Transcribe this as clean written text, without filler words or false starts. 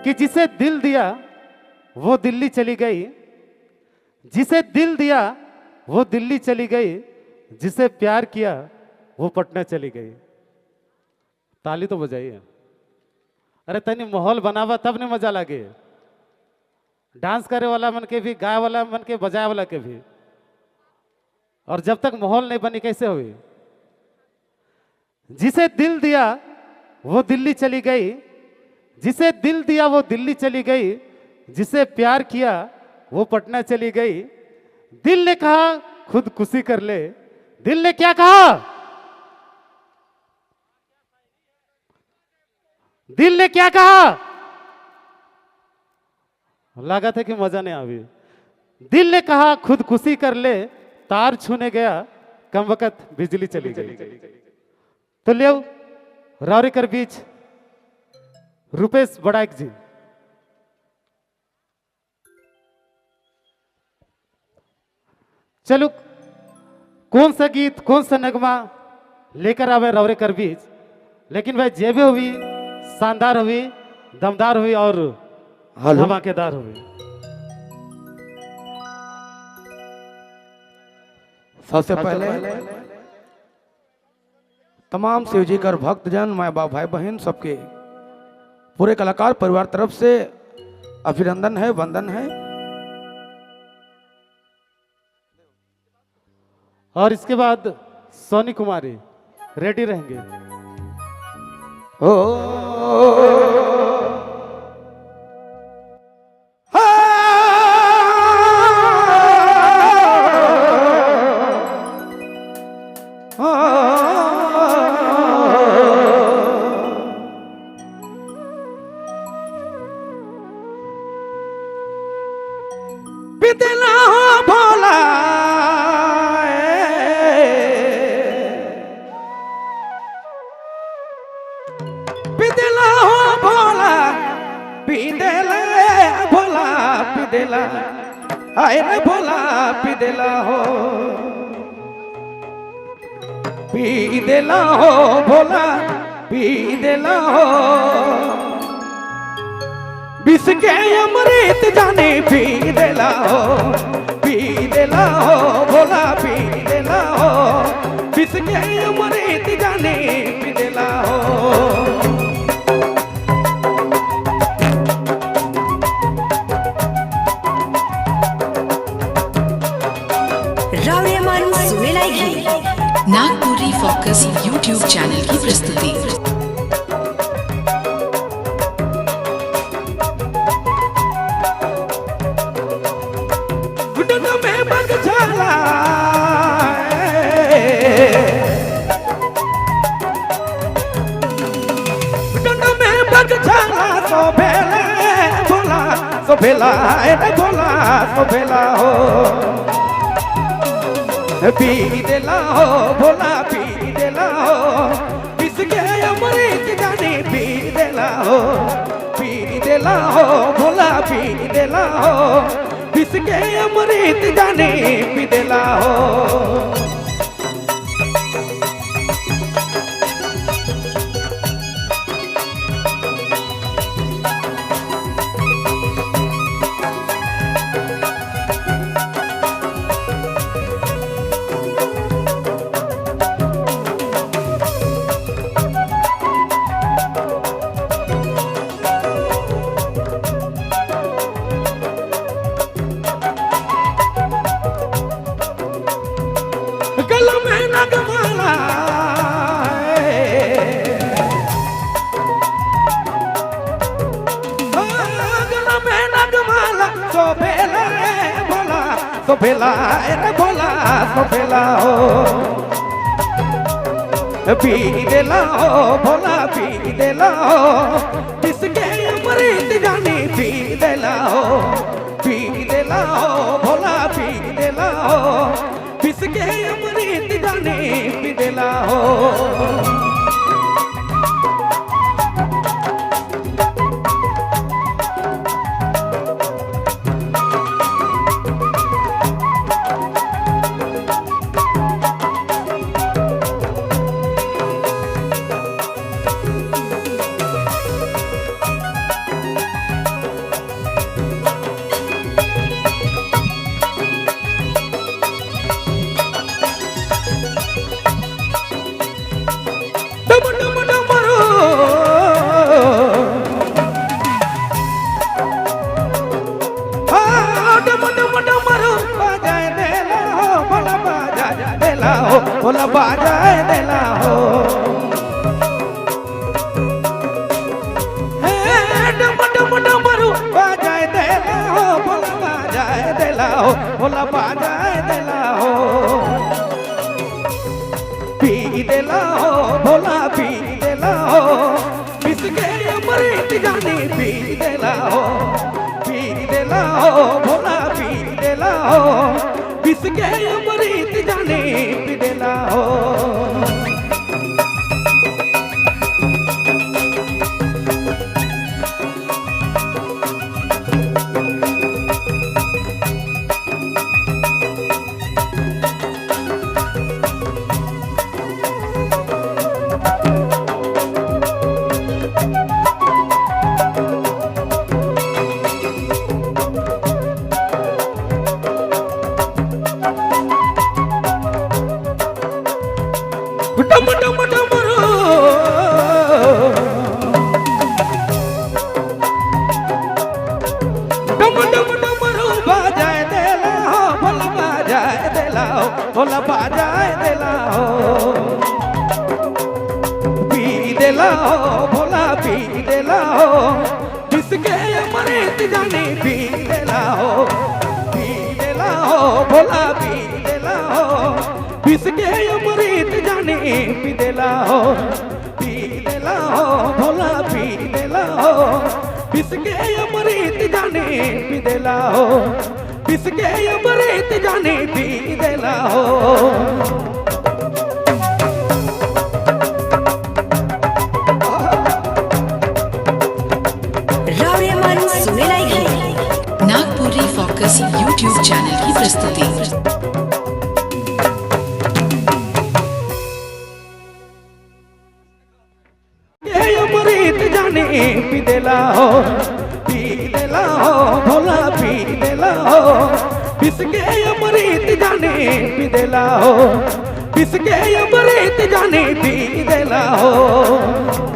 कि जिसे दिल दिया वो दिल्ली चली गई, जिसे दिल दिया वो दिल्ली चली गई, जिसे प्यार किया वो पटना चली गई। ताली तो बजाइए। अरे तनी माहौल बनावा तब नहीं मजा लगे। डांस करे वाला मन के भी, गाय वाला मन के, बजाए वाला के भी। और जब तक माहौल नहीं बनी कैसे हुई? जिसे दिल दिया वो दिल्ली चली गई, जिसे दिल दिया वो दिल्ली चली गई, जिसे प्यार किया वो पटना चली गई। दिल ने कहा खुदकुशी कर ले। दिल ने क्या कहा? दिल ने क्या कहा? लगा था कि मजा नहीं आवी। दिल ने कहा खुदकुशी कर ले, तार छूने गया कम वक्त बिजली चली गई। तो ले रावरी कर बीच रुपेश बड़ाइक जी। चलो कौन सा गीत, कौन सा नगमा लेकर आवे रावरी कर बीच, लेकिन भाई जेबे हुई शानदार हुई, दमदार हुई और धमाकेदार हुई। सबसे पहले तमाम शिवजी कर भक्तजन, माँ बाप, भाई बहन, सबके पूरे कलाकार परिवार तरफ से अभिनंदन है, वंदन है। और इसके बाद सोनी कुमारी रेडी रहेंगे। ओ पितला हो भोला, पितला हो भोला, पिदला भोला, पिदला आए रे भोला, पिदला हो, पिदला हो भोला, पिदला हो। विष के अमृत जाने पी देला हो, पी देला हो भोला, पी देला हो। विष के अमृत जाने पी देला हो। रावरेमान सुनेलाई घी नागपुरी फोकस यूट्यूब चैनल की प्रस्तुति। सोफेला रे भोला, सोफेला हो, पी देला हो भोला, पी देला हो। इसके अमृत जाने पी देला हो, पी देला हो भोला, पी देला हो। इसके अमृत जाने पी देला हो। गला में नगमाला, गला में नगमाला, सोफेला रे भोला, सोफेला रे भोला, सोफेला हो, पी देला हो भोला, पी देला हो। इसके अमृत जाने पी देला हो, पी देला हो भोला, पी देला हो। इसके अमृत जाने पी देला हो। भोला बाजाए देला हो डम डम डमरू बाजाए देला हो भोला बाजाए देला हो भोला बाजाए देला हो पी देला हो भोला पी देला हो किसके अमृत जाने पी देला हो भोला पी देला हो किसके अमृत जाने पी देला हो डम डम डमरू डम डम डमरू बाजाए देला हो भोला बाजाए देला हो भोला बाजाए देला हो पी देला हो भोला पी देला हो जिसके अमृत जाने पी देला हो भोला पी देला हो किसके अमृत जाने पी देला हो भोला पी देला हो किसके अमृत जाने पी देला हो किसके अमृत जाने पी देला हो रावरे मन सुने लायक नागपुरी फोकस यूट्यूब चैनल की प्रस्तुति अमृत जाने पी देला हो भोला पी देला हो किसके अमृत जाने पी देला हो किसके अमृत जाने पी देला हो